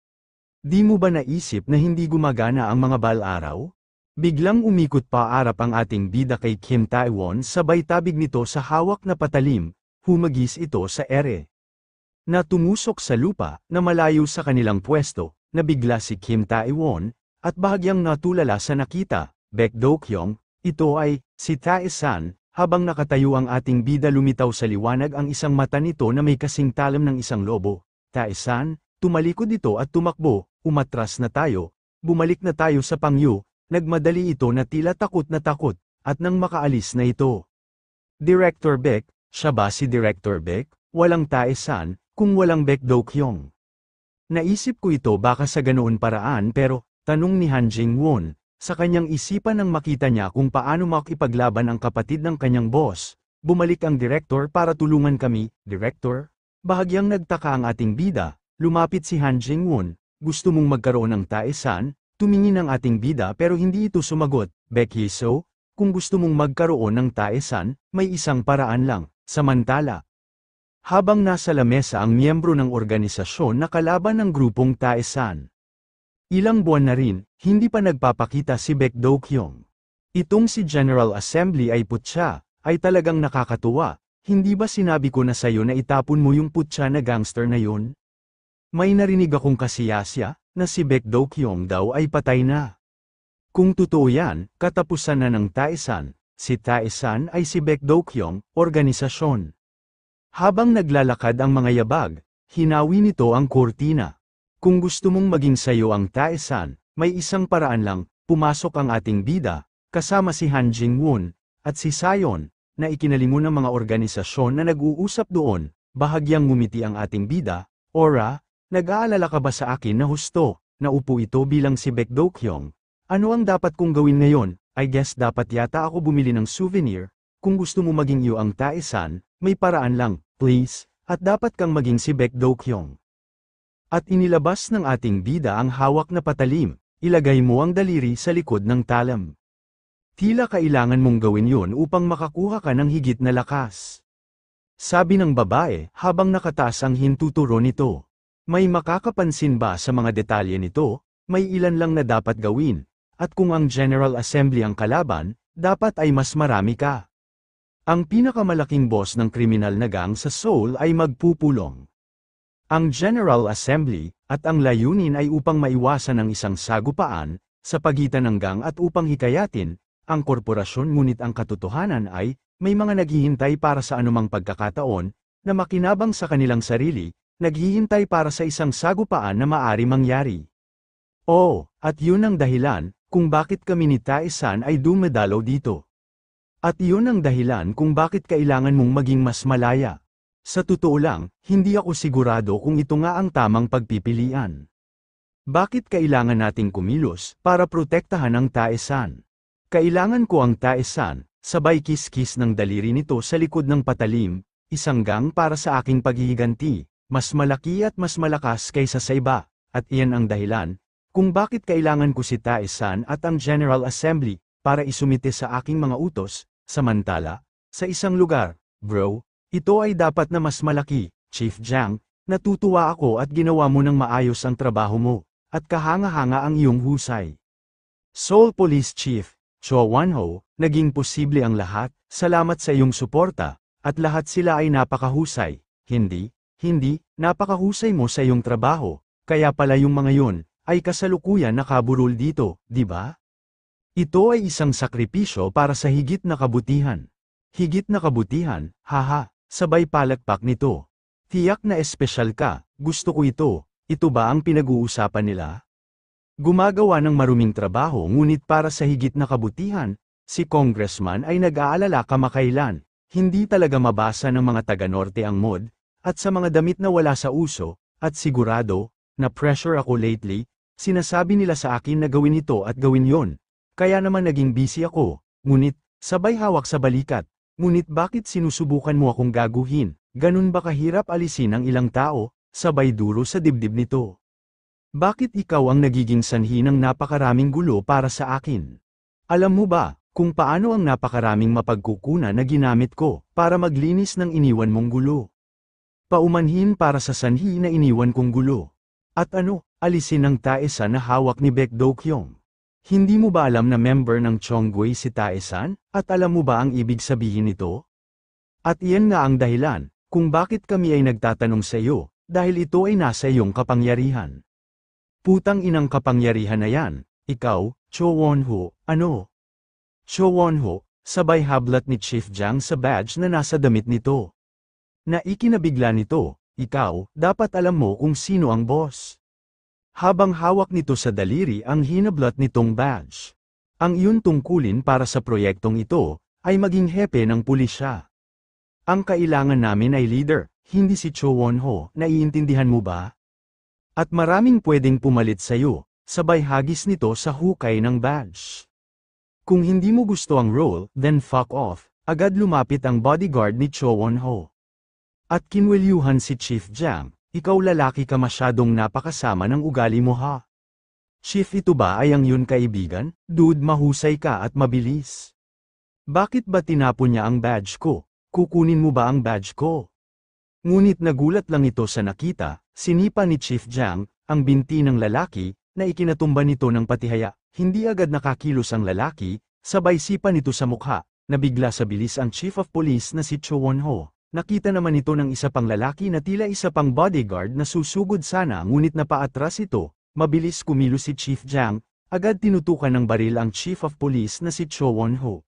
Di mo ba naisip na hindi gumagana ang mga bal-araw? Biglang umikot paarap ang ating bida kay Kim Tae-won sabay tabig nito sa hawak na patalim, humagis ito sa ere. Na tumusok sa lupa, na malayo sa kanilang pwesto, nabigla si Kim Tae-won, at bahagyang natulala sa nakita. Baek Do-kyung, ito ay, si Tae-san. Habang nakatayo ang ating bida lumitaw sa liwanag ang isang mata nito na may kasing talam ng isang lobo. Tae-san, tumalikod ito at tumakbo, umatras na tayo, bumalik na tayo sa pangyo, nagmadali ito na tila takot, at nang makaalis na ito. Director Baek, siya ba si Director Baek? Walang Tae-san, kung walang Baek Do-kyung. Naisip ko ito baka sa ganoon paraan pero, tanong ni Han Jing-won. Sa kanyang isipan nang makita niya kung paano makipaglaban ang kapatid ng kanyang boss, bumalik ang direktor para tulungan kami. Direktor? Bahagyang nagtaka ang ating bida, lumapit si Han Jing-won, gusto mong magkaroon ng Tae-san? Tumingin ang ating bida pero hindi ito sumagot. Baek Yi-so, kung gusto mong magkaroon ng Tae-san, may isang paraan lang, samantala. Habang nasa lamesa ang miyembro ng organisasyon na kalaban ng grupong Tae-san. Ilang buwan na rin, hindi pa nagpapakita si Baek Do-kyung. Itong si General Assembly ay putya, ay talagang nakakatuwa. Hindi ba sinabi ko na sayo na itapon mo yung putya na gangster na yun? May narinig akong kasiyasya, na si Baek Do-kyung daw ay patay na. Kung totoo yan, katapusan na ng Tae-san. Si Tae-san ay si Baek Do-kyung, organisasyon. Habang naglalakad ang mga yabag, hinawi nito ang kurtina. Kung gusto mong maging sayo ang Tae-san, may isang paraan lang, pumasok ang ating bida, kasama si Han Jing-won, at si Sayon, na ikinalingon ng mga organisasyon na nag-uusap doon. Bahagyang ngumiti ang ating bida. Ora, nag-aalala ka ba sa akin na husto? Naupo ito bilang si Baek Do-kyung. Ano ang dapat kong gawin ngayon? I guess dapat yata ako bumili ng souvenir. Kung gusto mo maging iyo ang Tae-san, may paraan lang, please, at dapat kang maging si Baek Do-kyung. At inilabas ng ating bida ang hawak na patalim, ilagay mo ang daliri sa likod ng talam. Tila kailangan mong gawin yun upang makakuha ka ng higit na lakas. Sabi ng babae habang nakataas ang hintuturo nito. May makakapansin ba sa mga detalye nito? May ilan lang na dapat gawin, at kung ang General Assembly ang kalaban, dapat ay mas marami ka. Ang pinakamalaking boss ng kriminal na gang sa Seoul ay magpupulong. Ang General Assembly, at ang layunin ay upang maiwasan ang isang sagupaan, sa pagitan ng gang at upang hikayatin, ang korporasyon ngunit ang katotohanan ay, may mga naghihintay para sa anumang pagkakataon, na makinabang sa kanilang sarili, naghihintay para sa isang sagupaan na maari mangyari. Oo, at yun ang dahilan, kung bakit kami ni Tae-san ay dumadalaw dito. At yun ang dahilan kung bakit kailangan mong maging mas malaya. Sa totoo lang, hindi ako sigurado kung ito nga ang tamang pagpipilian. Bakit kailangan nating kumilos para protektahan ang Tae-san? Kailangan ko ang Tae-san, sabay kiss-kiss ng daliri nito sa likod ng patalim, isang gang para sa aking paghihiganti, mas malaki at mas malakas kaysa sa iba, at iyan ang dahilan, kung bakit kailangan ko si Tae-san at ang General Assembly, para isumite sa aking mga utos, samantala, sa isang lugar, bro, ito ay dapat na mas malaki, Chief Jiang, natutuwa ako at ginawa mo ng maayos ang trabaho mo. At kahanga-hanga ang iyong husay. Seoul Police Chief, Cho Won-ho, naging posible ang lahat, salamat sa iyong suporta, at lahat sila ay napakahusay. Hindi, napakahusay mo sa iyong trabaho, kaya pala yung mga yun, ay kasalukuyan nakaburol dito, di ba? Ito ay isang sakripisyo para sa higit na kabutihan. Higit na kabutihan, haha, sabay palakpak nito. Tiyak na espesyal ka, gusto ko ito. Ito ba ang pinag-uusapan nila? Gumagawa ng maruming trabaho ngunit para sa higit na kabutihan, si Congressman ay nag-aalala kamakailan, hindi talaga mabasa ng mga taga-norte ang mod, at sa mga damit na wala sa uso, at sigurado, na pressure ako lately, sinasabi nila sa akin na gawin ito at gawin yon. Kaya naman naging busy ako, ngunit, sabay hawak sa balikat, ngunit bakit sinusubukan mo akong gaguhin, ganun ba kahirap alisin ang ilang tao? Sabay duro sa dibdib nito. Bakit ikaw ang nagiging sanhi ng napakaraming gulo para sa akin? Alam mo ba, kung paano ang napakaraming mapagkukunan na ginamit ko, para maglinis ng iniwan mong gulo? Paumanhin para sa sanhi na iniwan kong gulo. At ano, alisin ang Tae-san na hawak ni Baek Do-kyung. Hindi mo ba alam na member ng Chonggui si Tae-san, at alam mo ba ang ibig sabihin nito? At iyan nga ang dahilan, kung bakit kami ay nagtatanong sa iyo. Dahil ito ay nasa iyong kapangyarihan. Putang inang kapangyarihan na yan, ikaw, Cho Won-ho, ano? Cho Won-ho, sabay hablat ni Chief Jiang sa badge na nasa damit nito. Naikinabigla nito, ikaw, dapat alam mo kung sino ang boss. Habang hawak nito sa daliri ang hinablat nitong badge. Ang iyong tungkulin para sa proyektong ito, ay maging hepe ng pulisya. Ang kailangan namin ay leader. Hindi si Cho Won-ho, naiintindihan mo ba? At maraming pwedeng pumalit sa'yo, sabay hagis nito sa hukay ng badge. Kung hindi mo gusto ang role, then fuck off, agad lumapit ang bodyguard ni Cho Won-ho. At kinwelyuhan si Chief Jiang, ikaw lalaki ka masyadong napakasama ng ugali mo ha. Chief ito ba ay ang yun kaibigan? Dude mahusay ka at mabilis. Bakit ba tinapon niya ang badge ko? Kukunin mo ba ang badge ko? Ngunit nagulat lang ito sa nakita, sinipa ni Chief Jiang, ang binti ng lalaki, na ikinatumba nito ng patihaya, hindi agad nakakilos ang lalaki, sabay sipa nito sa mukha, nabigla sa bilis ang Chief of Police na si Cho Won-ho. Nakita naman ito ng isa pang lalaki na tila isa pang bodyguard na susugod sana ngunit napaatras ito, mabilis kumilos si Chief Jiang, agad tinutukan ng baril ang Chief of Police na si Cho Won-ho.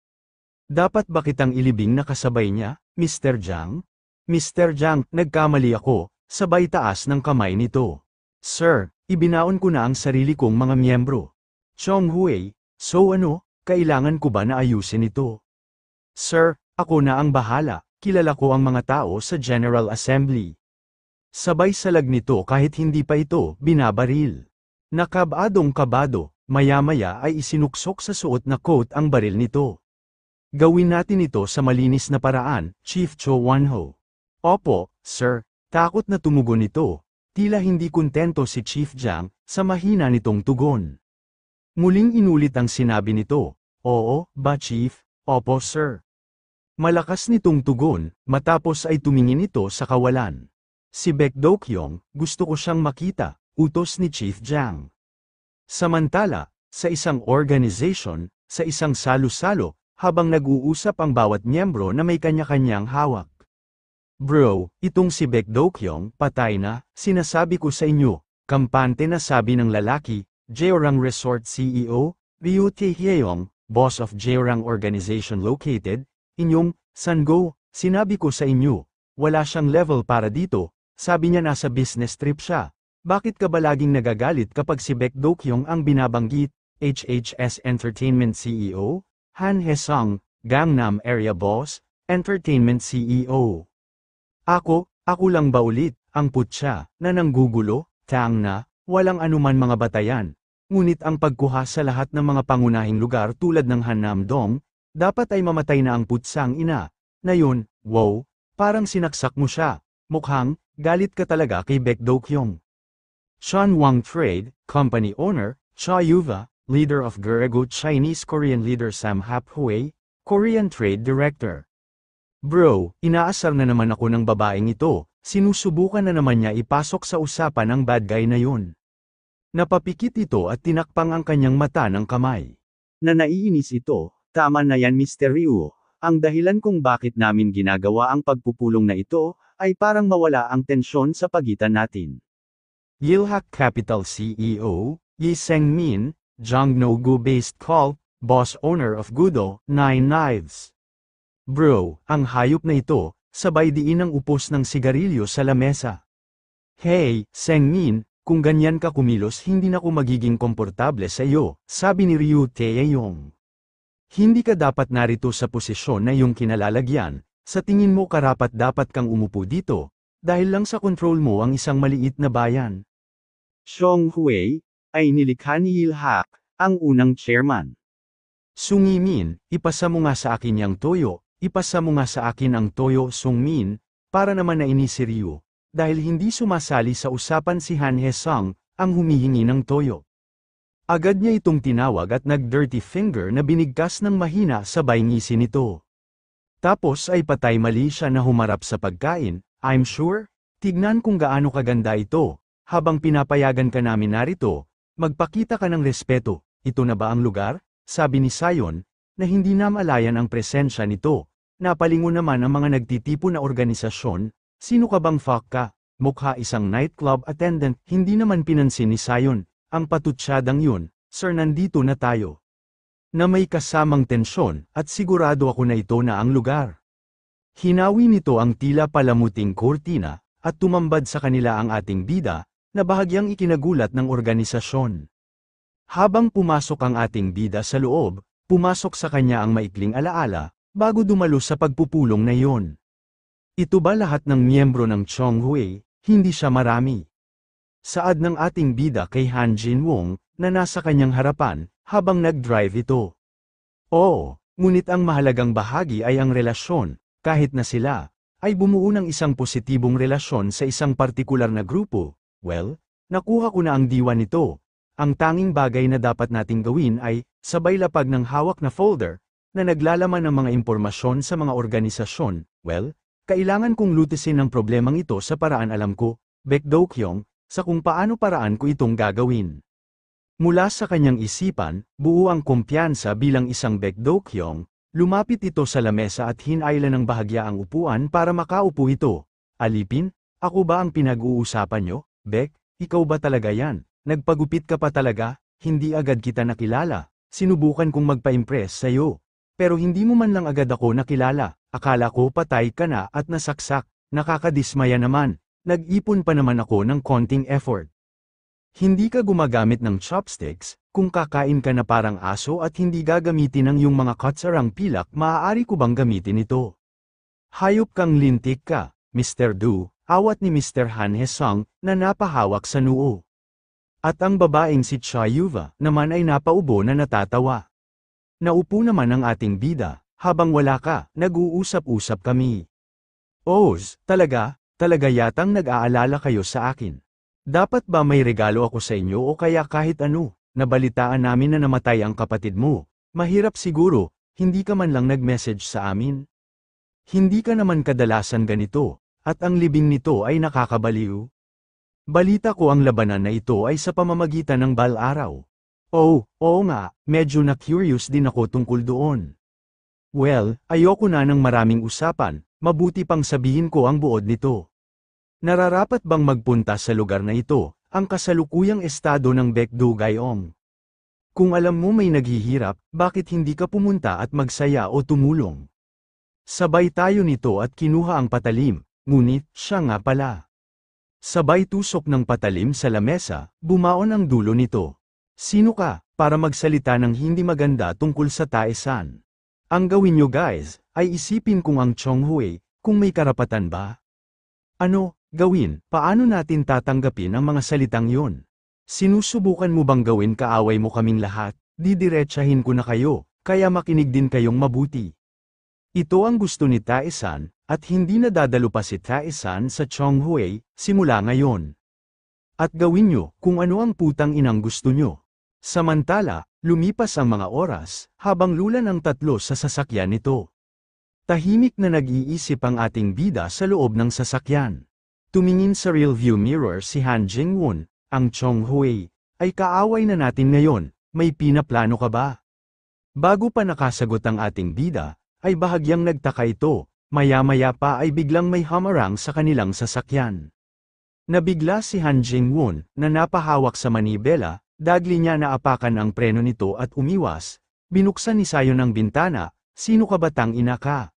Dapat ba kitang ilibing na kasabay niya, Mr. Jiang? Mr. Jiang, nagkamali ako, sabay taas ng kamay nito. Sir, ibinaon ko na ang sarili kong mga miyembro. Chong Hui, so ano, kailangan ko ba na ayusin ito? Sir, ako na ang bahala, kilala ko ang mga tao sa General Assembly. Sabay salag nito kahit hindi pa ito binabaril. Nakabadong kabado, maya-maya ay isinuksok sa suot na coat ang baril nito. Gawin natin ito sa malinis na paraan, Chief Cho Won-ho. Opo, sir, takot na tumugon ito. Tila hindi kontento si Chief Jiang sa mahina nitong tugon. Muling inulit ang sinabi nito. Oo, ba Chief? Opo sir. Malakas nitong tugon, matapos ay tumingin ito sa kawalan. Si Baek Do-kyung, gusto ko siyang makita, utos ni Chief Jiang. Samantala, sa isang organization, sa isang salo-salo, habang nag-uusap ang bawat miyembro na may kanya-kanyang hawak. Bro, itong si Baek Do-kyung, patay na, sinasabi ko sa inyo, kampante na sabi ng lalaki, Jeorang Resort CEO, Ryu Tae-hyung, boss of Jeorang Organization located, inyong, Sango, sinabi ko sa inyo, wala siyang level para dito, sabi niya nasa business trip siya. Bakit ka ba laging nagagalit kapag si Baek Do-kyung ang binabanggit? HHS Entertainment CEO, Han Hae-sung, Gangnam Area Boss, Entertainment CEO. Ako lang ba ulit, ang putya, na nanggugulo, tang na, walang anuman mga batayan. Ngunit ang pagkuha sa lahat ng mga pangunahing lugar tulad ng Hannam-dong, dapat ay mamatay na ang putsang ina. Na yun, wow, parang sinaksak mo siya. Mukhang, galit ka talaga kay Baek Do-kyung. Sean Wang Trade, company owner, Cha Yuva, leader of Gerego Chinese-Korean leader Sam Hap-hui, Korean Trade Director. Bro, inaasar na naman ako ng babaeng ito, sinusubukan na naman niya ipasok sa usapan ang bad guy na yun. Napapikit ito at tinakpang ang kanyang mata ng kamay. Na naiinis ito, tama na yan Mr. Ryu, ang dahilan kung bakit namin ginagawa ang pagpupulong na ito, ay parang mawala ang tensyon sa pagitan natin. Yilhak Capital CEO, Yi Seng-min, Jongno-gu-based call, boss owner of Gudo, Nine Knives. Bro, ang hayop na ito, sabay diin ang upos ng sigarilyo sa lamesa. Hey, Seng-min, kung ganyan ka kumilos hindi na ko magiging komportable sa iyo, sabi ni Ryu Tae-hyung. Hindi ka dapat narito sa posisyon na iyong kinalalagyan, sa tingin mo karapat-dapat kang umupo dito, dahil lang sa control mo ang isang maliit na bayan. Xiong Hui, ay nilikha ni Yilhak, ang unang chairman. Sung-min, ipasa mo nga sa akin yang toyo, ipasa mo nga sa akin ang toyo Sung-min, para naman nainis si Ryu, dahil hindi sumasali sa usapan si Han Hae-sung, ang humihingi ng toyo. Agad niya itong tinawag at nag-dirty finger na binigkas ng mahina sabay ngisi nito. Tapos ay patay mali siya na humarap sa pagkain, I'm sure, tignan kung gaano kaganda ito, habang pinapayagan ka namin narito, magpakita ka ng respeto, ito na ba ang lugar? Sabi ni Sayon, na hindi na malayan ang presensya nito, napalingon naman ang mga nagtitipo na organisasyon, sino ka bang fuck ka? Mukha isang nightclub attendant, hindi naman pinansin ni Sayon, ang patutsyadang yun, sir nandito na tayo. Na may kasamang tensyon, at sigurado ako na ito na ang lugar. Hinawi nito ang tila palamuting kurtina, at tumambad sa kanila ang ating bida, na bahagyang ikinagulat ng organisasyon. Habang pumasok ang ating bida sa loob, pumasok sa kanya ang maikling alaala, bago dumalo sa pagpupulong na iyon. Ito ba lahat ng miyembro ng Chonghui? Hindi siya marami. Saad ng ating bida kay Han Jin-wong, na nasa kanyang harapan, habang nag-drive ito. Oo, ngunit ang mahalagang bahagi ay ang relasyon, kahit na sila, ay bumuo ng isang positibong relasyon sa isang partikular na grupo. Well, nakuha ko na ang diwa nito. Ang tanging bagay na dapat nating gawin ay, sabay lapag ng hawak na folder, na naglalaman ng mga impormasyon sa mga organisasyon. Well, kailangan kong lutisin ang problemang ito sa paraan alam ko, Baek Do-kyung, sa kung paano paraan ko itong gagawin. Mula sa kanyang isipan, buo ang kumpiyansa bilang isang Baek Do-kyung, lumapit ito sa lamesa at hinailan ng bahagya ang upuan para makaupo ito. Alipin, ako ba ang pinag-uusapan nyo? Baek, ikaw ba talaga yan? Nagpagupit ka pa talaga? Hindi agad kita nakilala. Sinubukan kong magpa-impress sa'yo. Pero hindi mo man lang agad ako nakilala. Akala ko patay ka na at nasaksak. Nakakadismaya naman. Nag-ipon pa naman ako ng konting effort. Hindi ka gumagamit ng chopsticks, kung kakain ka na parang aso at hindi gagamitin ang iyong mga katsarang pilak, maaari ko bang gamitin ito? Hayop kang lintik ka, Mr. Du, awat ni Mr. Han Hae-sung, na napahawak sa noo. At ang babaeng si Cha Yuva, naman ay napaubo na natatawa. Naupo naman ang ating bida, habang wala ka, nag-uusap-usap kami. Oz, talaga yatang nag-aalala kayo sa akin. Dapat ba may regalo ako sa inyo o kaya kahit ano? Nabalitaan namin na namatay ang kapatid mo. Mahirap siguro, hindi ka man lang nag-message sa amin. Hindi ka naman kadalasan ganito, at ang libing nito ay nakakabaliw. Balita ko ang labanan na ito ay sa pamamagitan ng bal-araw. Oh, oo nga, medyo na-curious din ako tungkol doon. Well, ayoko na ng maraming usapan, mabuti pang sabihin ko ang buod nito. Nararapat bang magpunta sa lugar na ito, ang kasalukuyang estado ng Bekdugayong? Kung alam mo may naghihirap, bakit hindi ka pumunta at magsaya o tumulong? Sabay tayo nito at kinuha ang patalim, ngunit siya nga pala. Sabay tusok ng patalim sa lamesa, bumaon ang dulo nito. Sino ka, para magsalita ng hindi maganda tungkol sa Taesan? Ang gawin nyo guys, ay isipin kung ang Chonghui, kung may karapatan ba? Ano, gawin, paano natin tatanggapin ang mga salitang yon? Sinusubukan mo bang gawin kaaway mo kaming lahat? Didiretsahin ko na kayo, kaya makinig din kayong mabuti. Ito ang gusto ni Taesan, at hindi nadadalo pa si Taesan sa Chonghui, simula ngayon. At gawin nyo, kung ano ang putang inang gusto nyo. Samantala, lumipas ang mga oras, habang lulan ang tatlo sa sasakyan nito. Tahimik na nag-iisip ang ating bida sa loob ng sasakyan. Tumingin sa rearview mirror si Han Jingwon, ang Chonghui, ay kaaway na natin ngayon, may pinaplano ka ba? Bago pa nakasagot ang ating bida, ay bahagyang nagtaka ito, maya-maya pa ay biglang may hamarang sa kanilang sasakyan. Nabigla si Han Jingwon, na napahawak sa manibela, dagli niya na apakan ang preno nito at umiwas, binuksan ni Sayon ang bintana, sino ka batang ina ka?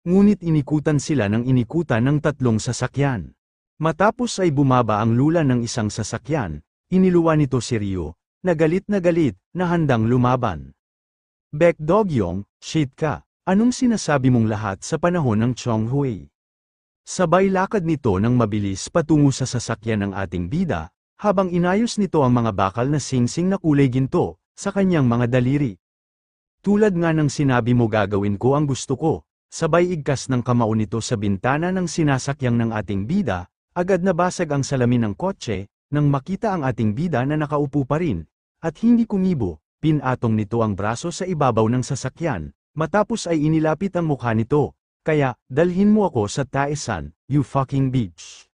Ngunit inikutan sila ng inikutan ng tatlong sasakyan. Matapos ay bumaba ang lula ng isang sasakyan, iniluwa nito si Ryo, na galit na handang lumaban. Bekdogyong, shit ka, anong sinasabi mong lahat sa panahon ng Chonghui? Sabay lakad nito ng mabilis patungo sa sasakyan ng ating bida, habang inayos nito ang mga bakal na singsing na kulay ginto, sa kanyang mga daliri. Tulad nga ng sinabi mo gagawin ko ang gusto ko, sabay igkas ng kamao nito sa bintana ng sinasakyang ng ating bida, agad nabasag ang salamin ng kotse, nang makita ang ating bida na nakaupo pa rin, at hindi kumibo, pinatong nito ang braso sa ibabaw ng sasakyan, matapos ay inilapit ang mukha nito, kaya, dalhin mo ako sa Taesan, you fucking bitch.